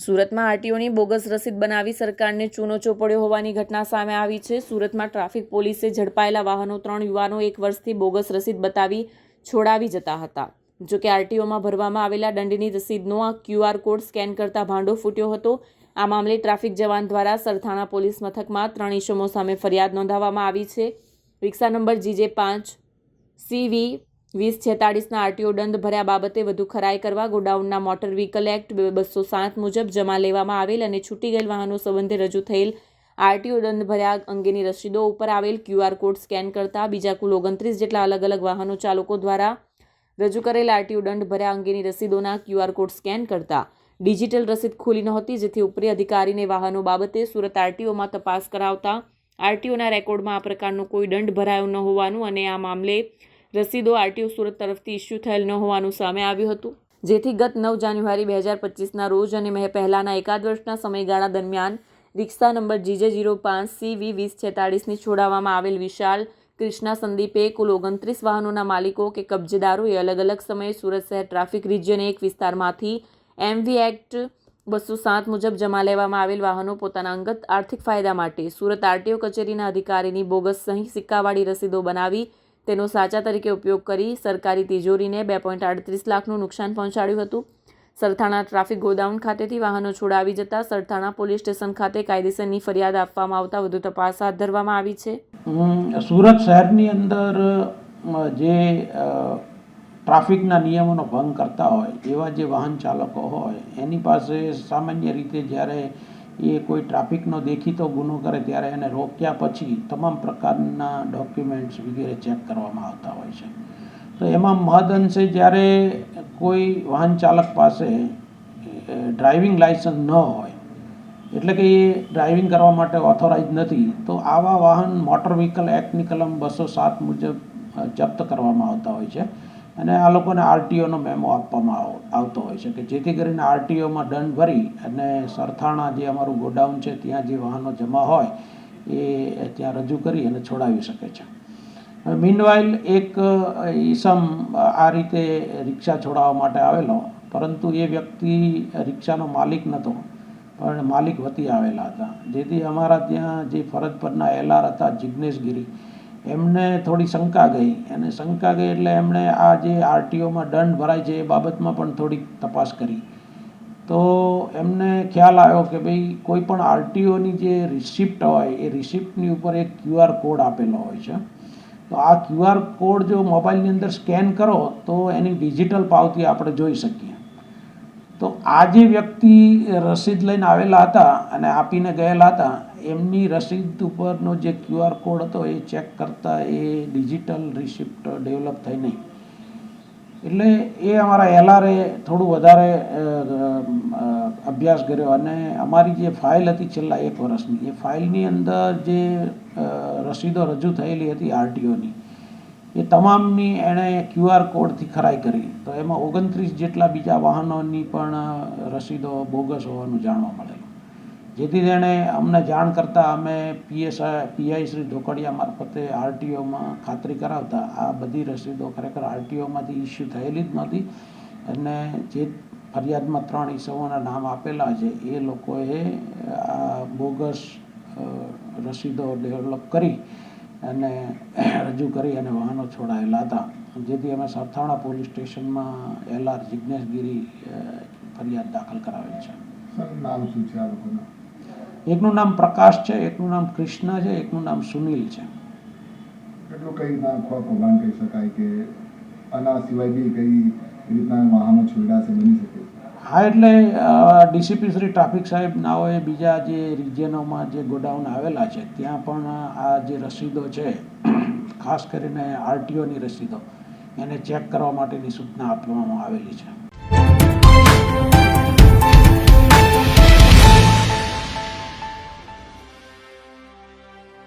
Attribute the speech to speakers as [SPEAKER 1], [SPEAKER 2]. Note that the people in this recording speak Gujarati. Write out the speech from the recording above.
[SPEAKER 1] સુરતમાં આરટીઓની બોગસ રસીદ બનાવી સરકારને ચૂનો ચોપડ્યો હોવાની ઘટના સામે આવી છે. સુરતમાં ટ્રાફિક પોલીસે ઝડપાયેલા વાહનો 3 યુવાનો 1 વર્ષથી બોગસ રસીદ બતાવી છોડાવી જતા હતા. જોકે આરટીઓમાં ભરવામાં આવેલા દંડની રસીદનો આ QR કોડ સ્કેન કરતા ભાંડો ફૂટ્યો હતો. આ મામલે ટ્રાફિક જવાન દ્વારા સરથાણા પોલીસ મથકમાં 3 ઇસમો સામે ફરિયાદ નોંધાવવામાં આવી છે. રિક્ષા નંબર GJ5 CV 2046ના આરટીઓ દંડ ભર્યા બાબતે વધુ ખરાઈ કરવા ગોડાઉનના મોટર વ્હીકલ એક્ટ 207 મુજબ જમા લેવામાં આવેલ અને છૂટી ગયેલ વાહનો સંબંધે રજૂ થયેલ આરટીઓ દંડ ભર્યા અંગેની રસીદો ઉપર આવેલ QR કોડ સ્કેન કરતા બીજા કુલ 29 જેટલા અલગ અલગ વાહનો ચાલકો દ્વારા રજૂ કરેલ આરટીઓ દંડ ભર્યા અંગેની રસીદોના QR કોડ સ્કેન કરતા ડિજિટલ રસીદ ખુલી નહોતી, જેથી ઉપરી અધિકારીને વાહનો બાબતે સુરત આરટીઓમાં તપાસ કરાવતા આરટીઓના રેકોર્ડમાં આ પ્રકારનો કોઈ દંડ ભરાયો ન હોવાનું અને આ મામલે રસીદો આરટીઓ સુરત તરફથી ઇસ્યુ થયેલ ન હોવાનું સામે આવ્યું હતું, જેથી ગત 9 જાન્યુઆરી 2025ના રોજ અને પહેલાના એકાદ વર્ષના સમયગાળા દરમિયાન રિક્ષા નંબર GJ05 CV 2046ની છોડાવવામાં આવેલ વિશાલ, કૃષ્ણા, સંદીપે કુલ 29 વાહનોના માલિકો કે કબજેદારોએ અલગ અલગ સમયે સુરત શહેર ટ્રાફિક રિજિયન 1 વિસ્તારમાંથી MV એક્ટ 207 મુજબ જમા લેવામાં આવેલ વાહનો પોતાના અંગત આર્થિક ફાયદા માટે સુરત આરટીઓ કચેરીના અધિકારીની બોગસ સહી સિક્કાવાળી રસીદો બનાવી તેનો સાચા તરીકે ઉપયોગ કરી સરકારી તિજોરીને 2.38 લાખનું નુકસાન પહોંચાડ્યું હતું. સરથાણા ટ્રાફિક ગોડાઉન ખાતેથી વાહનો છોડાવી જતા સરથાણા પોલીસ સ્ટેશન ખાતે કાયદેસરની ફરિયાદ આપવામાં આવતા વધુ તપાસ હાથ ધરવામાં આવી છે.
[SPEAKER 2] સુરત શહેરની અંદર જે ટ્રાફિકના નિયમોનો ભંગ કરતા હોય એવા જે વાહન ચાલકો હોય એની પાસે સામાન્ય રીતે જ્યારે એ કોઈ ટ્રાફિકનો દેખીતો ગુનો કરે ત્યારે એને રોક્યા પછી તમામ પ્રકારના ડોક્યુમેન્ટ્સ વગેરે ચેક કરવામાં આવતા હોય છે. તો એમાં મહદઅંશે જ્યારે કોઈ વાહન ચાલક પાસે ડ્રાઇવિંગ લાઇસન્સ ન હોય, એટલે કે એ ડ્રાઇવિંગ કરવા માટે ઓથોરાઇઝ નથી, તો આવા વાહન મોટર વ્હીકલ એક્ટની કલમ 207 મુજબ જપ્ત કરવામાં આવતા હોય છે અને આ લોકોને આરટીઓનો મેમો આપવામાં આવતો હોય છે કે જેથી કરીને આરટીઓમાં દંડ ભરી અને સરથાણા જે અમારું ગોડાઉન છે ત્યાં જે વાહનો જમા હોય એ ત્યાં રજૂ કરી અને છોડાવી શકે છે. મીનવાઇલ એક ઈસમ આ રીતે રિક્ષા છોડાવવા માટે આવેલો, પરંતુ એ વ્યક્તિ રિક્ષાનો માલિક નહોતો પણ માલિક વતી આવેલા હતા, જેથી અમારા ત્યાં જે ફરજ પરના LR હતા જિગ્નેશ ગિરી, એમને થોડી શંકા ગઈ અને શંકા ગઈ એટલે એમણે આ જે આરટીઓમાં દંડ ભરાય છે એ બાબતમાં પણ થોડીક તપાસ કરી. તો એમને ખ્યાલ આવ્યો કે ભાઈ કોઈ પણ આરટીઓની જે રિસિપ્ટ હોય એ રિસિપ્ટની ઉપર એક QR કોડ આપેલો હોય છે. તો આ QR કોડ જો મોબાઈલની અંદર સ્કેન કરો તો એની ડિજિટલ પાવતી આપણે જોઈ શકીએ. તો આ જે વ્યક્તિ રસીદ લઈને આવેલા હતા અને આપીને ગયેલા હતા, એમની રસીદ ઉપરનો જે QR કોડ હતો એ ચેક કરતાં એ ડિજિટલ રિસિપ્ટ ડેવલપ થઈ નહીં. એટલે એ અમારા LRએ થોડું વધારે અભ્યાસ કર્યો અને અમારી જે ફાઇલ હતી છેલ્લા 1 વર્ષની, એ ફાઇલની અંદર જે રસીદો રજૂ થયેલી હતી આરટીઓની, એ તમામની એણે QR કોડથી ખરાઈ કરી. તો એમાં 29 જેટલા બીજા વાહનોની પણ રસીદો બોગસ હોવાનું જાણવા મળેલું, જેથી તેણે અમને જાણ કરતાં અમે PI શ્રી ઢોકડિયા મારફતે આરટીઓમાં ખાતરી કરાવતા આ બધી રસીદો ખરેખર આરટીઓમાંથી ઇસ્યુ થયેલી જ નહોતી અને જે ફરિયાદમાં 3 ઈસમોના નામ આપેલા છે એ લોકોએ આ બોગસ રસીદો ડેવલપ કરી અને રજૂ કરી અને વાહનો છોડાયેલા હતા, જેથી અમે સરથાણા પોલીસ સ્ટેશનમાં LR જિગ્નેશ ગિરી ફરિયાદ દાખલ કરાવેલ છે.
[SPEAKER 3] નામ શું છે આ લોકોના?
[SPEAKER 2] એકનું નામ પ્રકાશ છે, એકનું નામ કૃષ્ણા છે, એકનું નામ સુનિલ છે.
[SPEAKER 3] એટલું કઈ નામ કૌભાંડ કહી શકાય કે આના સિવાય બી કઈ રીતના વાહનો છોડ્યા છે બની શકે?
[SPEAKER 2] હા, એટલે DCP શ્રી ટ્રાફિક સાહેબ નાઓએ બીજા જે રિજિયનોમાં જે ગોડાઉન આવેલા છે ત્યાં પણ આ જે રસીદો છે, ખાસ કરીને આરટીઓની રસીદો, એને ચેક કરવા માટેની સૂચના આપવામાં આવેલી છે.